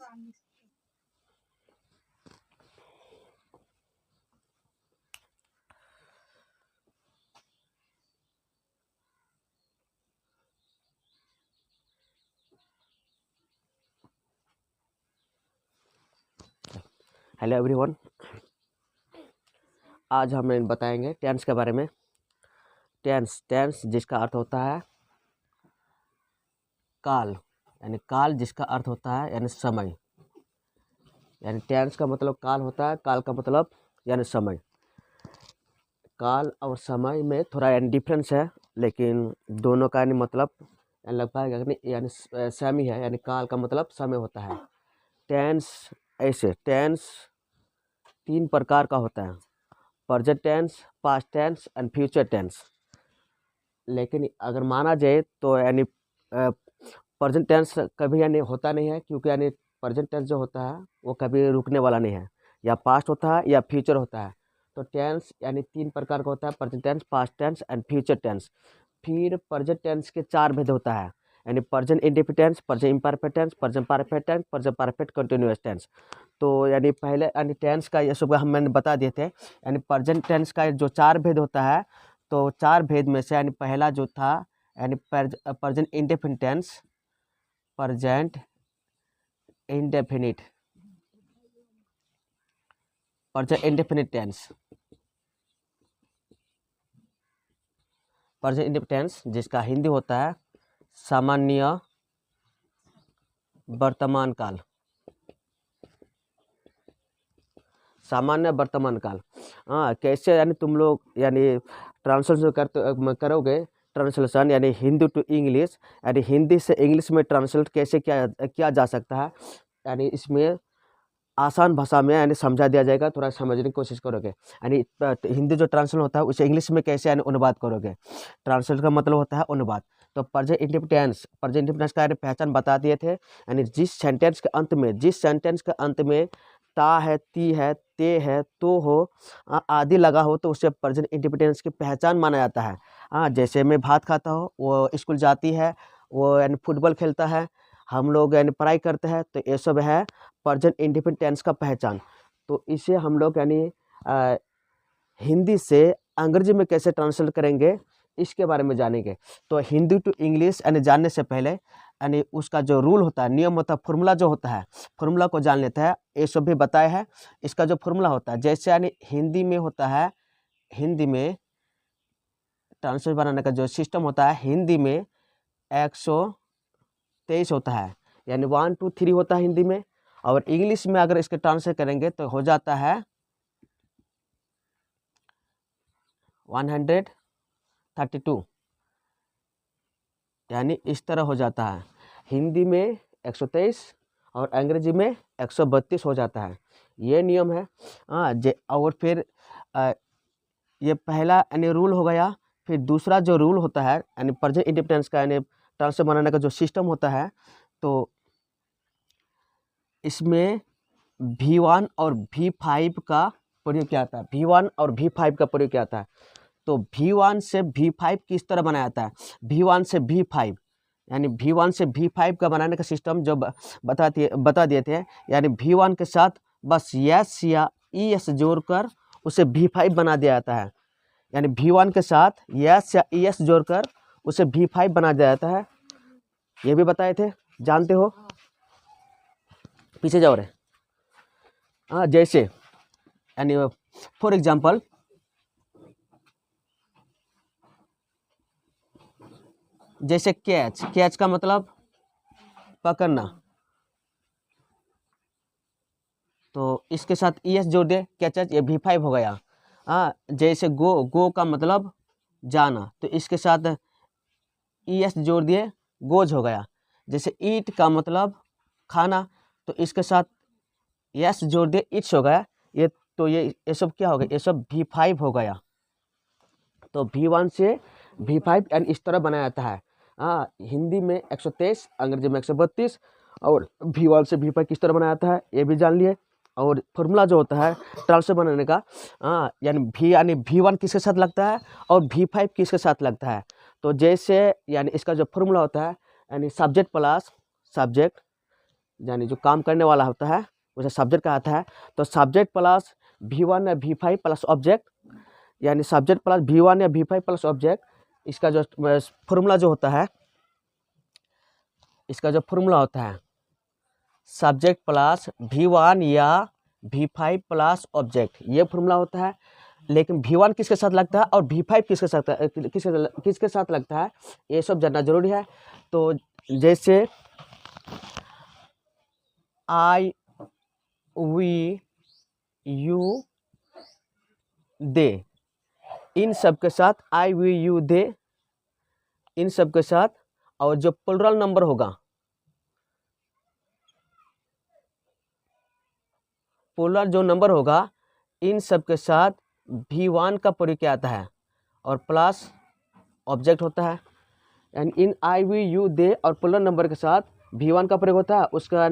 Hello everyone, आज हम बताएंगे टेंस के बारे में। टेंस जिसका अर्थ होता है काल, यानी काल जिसका अर्थ होता है यानी समय। यानी टेंस का मतलब काल होता है, काल का मतलब यानी समय। काल और समय में थोड़ा यानी डिफरेंस है, लेकिन दोनों का यानी मतलब लगभग यानी सेम ही है। यानी काल का मतलब समय होता है। टेंस 3 प्रकार का होता है: present tense, past tense and future tense. लेकिन अगर माना जाए तो यानी प्रेजेंट टेंस कभी यानी होता नहीं है, क्योंकि यानी प्रेजेंट टेंस जो होता है वो कभी रुकने वाला नहीं है। या पास्ट होता है या फ्यूचर होता है। तो टेंस यानी 3 प्रकार का होता है: present tense, past tense and future tense. फिर प्रेजेंट टेंस के 4 भेद होता है, यानी present indefinite tense, present imperfect tense, present perfect tense, present perfect continuous tense. तो यानी पहले यानी टेंस का ये सब हम मैंने बता दिए थे। यानी प्रेजेंट टेंस का जो 4 भेद होता है, तो 4 भेद में से यानी पहला जो था यानी present indefinite tense, present indefinite tense. Present indefinite tense जिसका हिंदी होता है सामान्य वर्तमान काल। सामान्य वर्तमान काल। हाँ, कैसे यानी तुम लोग यानी ट्रांसलेशन करोगे, ट्रांसलेशन यानी हिंदी टू इंग्लिश, यानी हिंदी से इंग्लिश में ट्रांसलेट कैसे किया जा सकता है। यानी इसमें आसान भाषा में यानी समझा दिया जाएगा, थोड़ा समझने की कोशिश करोगे। यानी हिंदी जो ट्रांसलेट होता है उसे इंग्लिश में कैसे यानी अनुवाद करोगे। ट्रांसलेट का मतलब होता है अनुवाद। तो प्रेजेंट इंडेफिनिट का यानी पहचान बता दिए थे। यानी जिस सेंटेंस के अंत में ता है, ती है, ते है, तो हो, आदि लगा हो, तो उसे प्रेजेंट इंडेफिनिट की पहचान माना जाता है। हाँ, जैसे मैं भात खाता हूँ, वो स्कूल जाती है, वो यानी फुटबॉल खेलता है, हम लोग यानी पढ़ाई करते हैं, तो ये सब है प्रेजेंट इंडेफिनिट टेंस का पहचान। तो इसे हम लोग यानी हिंदी से अंग्रेजी में कैसे ट्रांसलेट करेंगे इसके बारे में जानेंगे। तो हिंदी टू इंग्लिश यानी जानने से पहले यानी उसका जो रूल होता है, नियम होता है, फॉर्मूला जो होता है, फॉर्मूला को जान लेते हैं। ये सब भी बताया है। इसका जो फॉर्मूला होता है, जैसे यानी हिंदी में होता है, हिंदी में ट्रांसलेट बनाने का जो सिस्टम होता है, हिंदी में 123 होता है, यानी 1 2 3 होता है हिंदी में। और इंग्लिश में अगर इसके ट्रांसलेट करेंगे तो हो जाता है 132, यानी इस तरह हो जाता है। हिंदी में 123 और अंग्रेजी में 132 हो जाता है। ये नियम है। हाँ, और फिर ये पहला यानी रूल हो गया। फिर दूसरा जो रूल होता है यानी प्रेजेंट इंडेफिनिट का यानी ट्रांसलेट बनाने का जो सिस्टम होता है, तो इसमें V1 और V5 का प्रयोग किया जाता है। V1 और V5 का प्रयोग किया जाता है। तो V1 से V5 किस तरह बनाया जाता है? V1 से V5 यानी V1 से V5 का बनाने का सिस्टम जो बता दिए थे। यानी V1 के साथ बस यस या ES जोड़कर उसे V5 बना दिया जाता है। यानी V1 के साथ यस या ES जोड़कर उसे V5 बना दिया जाता है। ये भी बताए थे, जानते हो? पीछे जाओ रे। हाँ, जैसे यानी फॉर एग्जाम्पल, जैसे कैच का मतलब पकड़ना, तो इसके साथ ES जोड़ दे, कैच, ये V5 हो गया। हाँ, जैसे गो का मतलब जाना, तो इसके साथ ES जोड़ दिए, गोज हो गया। जैसे ईट का मतलब खाना, तो इसके साथ यस जोड़ दिए, इट्स हो गया। ये सब क्या हो गया? ये सब V5 हो गया। तो V1 से V5 एंड इस तरह बनाया जाता है। हाँ, हिंदी में 123, अंग्रेजी में 132, और V1 से V5 किस तरह बनाया जाता है ये भी जान लिए। और फॉर्मूला जो होता है ट्रांसलेट बनाने का, यानी V1 किसके साथ लगता है और V5 किसके साथ लगता है। तो जैसे यानी इसका जो फॉर्मूला होता है, यानी सब्जेक्ट प्लस सब्जेक्ट यानी जो काम करने वाला होता है उसे सब्जेक्ट कहता है। तो सब्जेक्ट प्लस V1 या V5 प्लस ऑब्जेक्ट, यानी सब्जेक्ट प्लस V1 या V5 प्लस ऑब्जेक्ट, इसका जो फॉर्मूला जो होता है, इसका जो फॉर्मूला होता है सब्जेक्ट प्लस V1 या V5 प्लस ऑब्जेक्ट, ये फॉर्मूला होता है। लेकिन V1 किसके साथ लगता है और V5 किसके साथ लगता है, ये सब जानना जरूरी है। तो जैसे आई वी यू दे, इन सब के साथ आई वी यू दे, इन सब के साथ, और जो प्लुरल नंबर होगा, प्लुरल जो नंबर होगा, इन सब के साथ V1 का प्रयोग किया आता है और प्लस ऑब्जेक्ट होता है। And in I we you they और प्लुरल नंबर के साथ V1 का प्रयोग होता है, उसका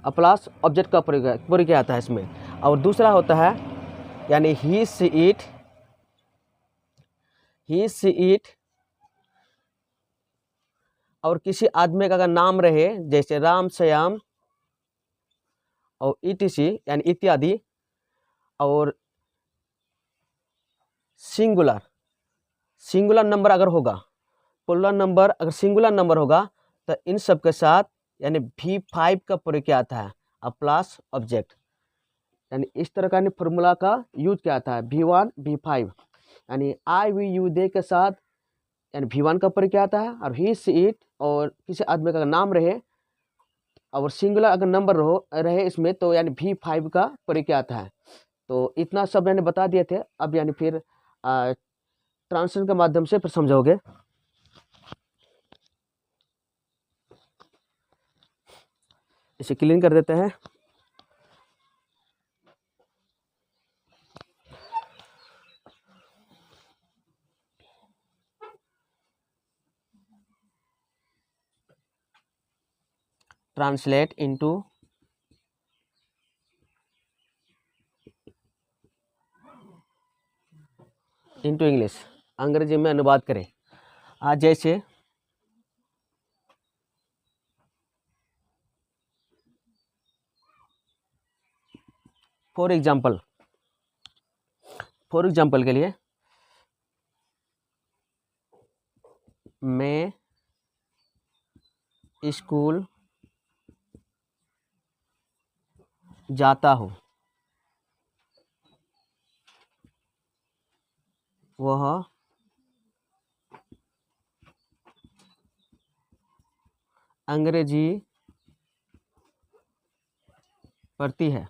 प्लस ऑब्जेक्ट का प्रयोग किया जाता है इसमें। और दूसरा होता है यानी ही सी इट, और किसी आदमी का अगर नाम रहे जैसे राम, श्याम और ETC यानी इत्यादि, और सिंगुलर नंबर अगर होगा, प्लुरल नंबर अगर सिंगुलर नंबर होगा, तो इन सब के साथ यानी V5 का प्रयोग किया जाता है और प्लस ऑब्जेक्ट। यानी इस तरह का फॉर्मूला का यूज किया जाता है V1 V5, यानी आई वी यू दे के साथ यानी V1 का प्रयोग किया जाता है, और ही सी इट और किसी आदमी का नाम रहे और सिंगुलर अगर नंबर रहे इसमें, तो यानी V5 का प्रयोग किया जाता है। तो इतना सब मैंने बता दिए थे। अब यानी फिर ट्रांसलेशन के माध्यम से फिर समझोगे। इसे क्लीन कर देते हैं। ट्रांसलेट इनटू इंग्लिश, अंग्रेजी में अनुवाद करें। आज जैसे फॉर एग्जाम्पल के लिए, मैं स्कूल जाता हूँ, वह अंग्रेजी पढ़ती है,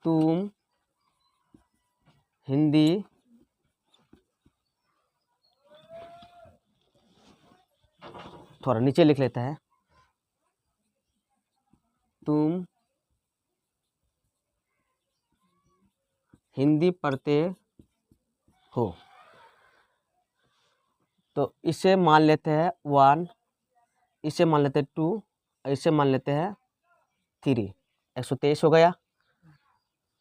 तुम हिंदी थोड़ा नीचे लिख लेता है, तुम हिंदी पढ़ते हो। तो इसे मान लेते हैं 1, इसे मान लेते हैं 2, इसे मान लेते हैं 3, 123 हो गया।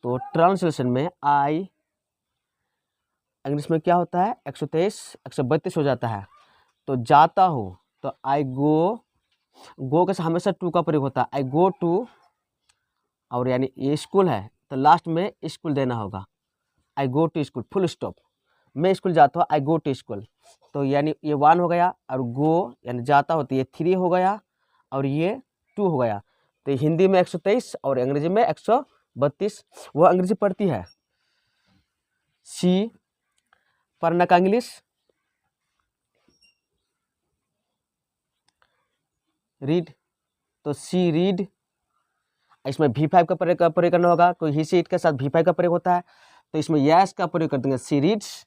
तो ट्रांसलेशन में आई इंग्लिश में क्या होता है, 123 132 हो जाता है। तो जाता हो तो आई गो के साथ हमेशा टू का प्रयोग होता है, आई गो टू, और यानी ये स्कूल है तो लास्ट में स्कूल देना होगा, I go to school, full stop. मैं स्कूल जाता हूँ, आई गो टू स्कूल। तो यानी ये 1 हो गया, और गो यानी जाता हो तो ये 3 हो गया, और ये 2 हो गया। तो हिंदी में 123 और अंग्रेजी में 132। वह अंग्रेजी पढ़ती है। सी पढ़ना का इंग्लिश रीड, तो सी रीड, इसमें V5 का प्रयोग करना होगा। कोई ही सी इट के साथ V5 का प्रयोग होता है, तो इसमें यस का प्रयोग कर देंगे, सी रीड्स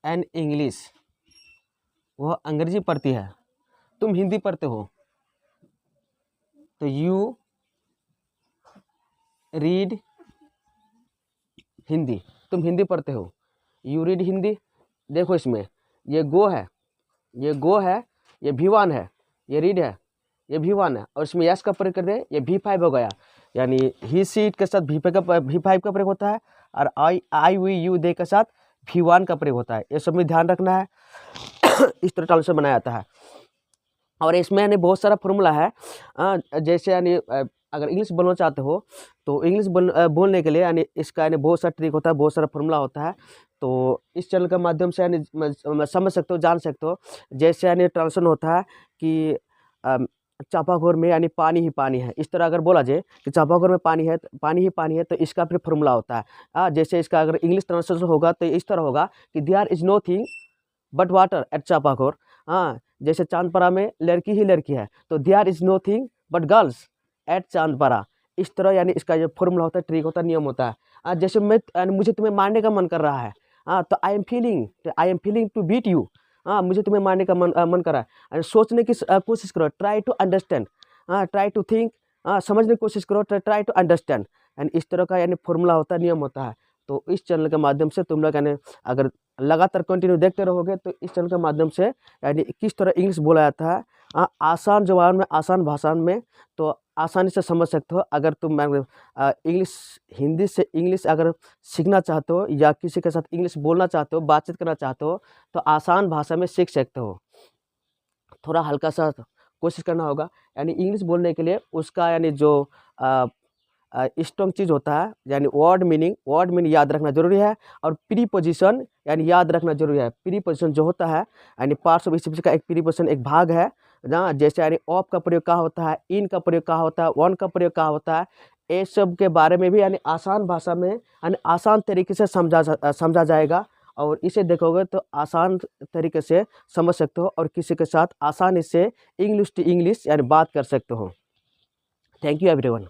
एंड इंग्लिश, वह अंग्रेजी पढ़ती है। तुम हिंदी पढ़ते हो, तो यू रीड हिंदी, तुम हिंदी पढ़ते हो, यू रीड हिंदी। देखो इसमें ये गो है, ये V1 है, ये रीड है, ये V1 है, और इसमें यस का प्रयोग कर दे, ये V5 हो गया। यानी ही सी इट के साथ V5 का प्रयोग होता है, और आई वी यू दे के साथ V1 का प्रयोग होता है। ये सब में ध्यान रखना है। इस तरह ट्रांसलेशन बनाया जाता है। और इसमें यानी बहुत सारा फॉर्मूला है। जैसे यानी अगर इंग्लिश बोलना चाहते हो तो इंग्लिश बोलने के लिए यानी इसका यानी बहुत सारा ट्रिक होता है, बहुत सारा फॉर्मूला होता है। तो इस चैनल के माध्यम से यानी समझ सकते हो, जान सकते हो। जैसे यानी ट्रांसलेशन होता है कि चापाघोर में यानी पानी ही पानी है। इस तरह अगर बोला जाए कि चापाघोर में पानी है, पानी ही पानी है, तो इसका फिर फॉर्मूला होता है। जैसे इसका अगर इंग्लिश ट्रांसलेशन होगा तो इस तरह होगा कि there is nothing but water at Chapaghor. जैसे चांदपारा में लड़की ही लड़की है, तो there is nothing but girls at Chandpara. इस तरह यानी इसका जो फॉर्मूला होता है, ट्रिक होता है, नियम होता है। जैसे मुझे तुम्हें मारने का मन कर रहा है, तो I am feeling to beat you. मुझे तुम्हें मारने का मन कर रहा है। सोचने की कोशिश करो, try to understand, try to think, समझने की कोशिश करो, ट्राई टू अंडरस्टैंड। एंड इस तरह का यानी फॉर्मूला होता है, नियम होता है। तो इस चैनल के माध्यम से तुम लोग यानी अगर लगातार कंटिन्यू देखते रहोगे तो इस चैनल के माध्यम से यानी किस तरह इंग्लिश बोला जाता है आसान जबान में, आसान भाषा में, तो आसानी से समझ सकते हो। अगर तुम इंग्लिश, हिंदी से इंग्लिश अगर सीखना चाहते हो या किसी के साथ इंग्लिश बोलना चाहते हो, बातचीत करना चाहते हो, तो आसान भाषा में सीख सकते हो। थोड़ा हल्का सा कोशिश करना होगा। यानी इंग्लिश बोलने के लिए उसका यानी जो स्ट्रॉन्ग चीज़ होता है, यानी वर्ड मीनिंग याद रखना जरूरी है। और प्रीपोजिशन यानी याद रखना जरूरी है। प्रीपोजिशन जो होता है यानी पार्ट्स ऑफ स्पीच का एक प्रीपोजिशन एक भाग है ना। जैसे यानी ऑफ का प्रयोग कहाँ होता है, इन का प्रयोग कहाँ होता है, वन का प्रयोग कहाँ होता है, ये सब के बारे में भी यानी आसान भाषा में यानी आसान तरीके से समझा जाएगा। और इसे देखोगे तो आसान तरीके से समझ सकते हो और किसी के साथ आसानी से इंग्लिश टू इंग्लिश यानी बात कर सकते हो। Thank you everyone.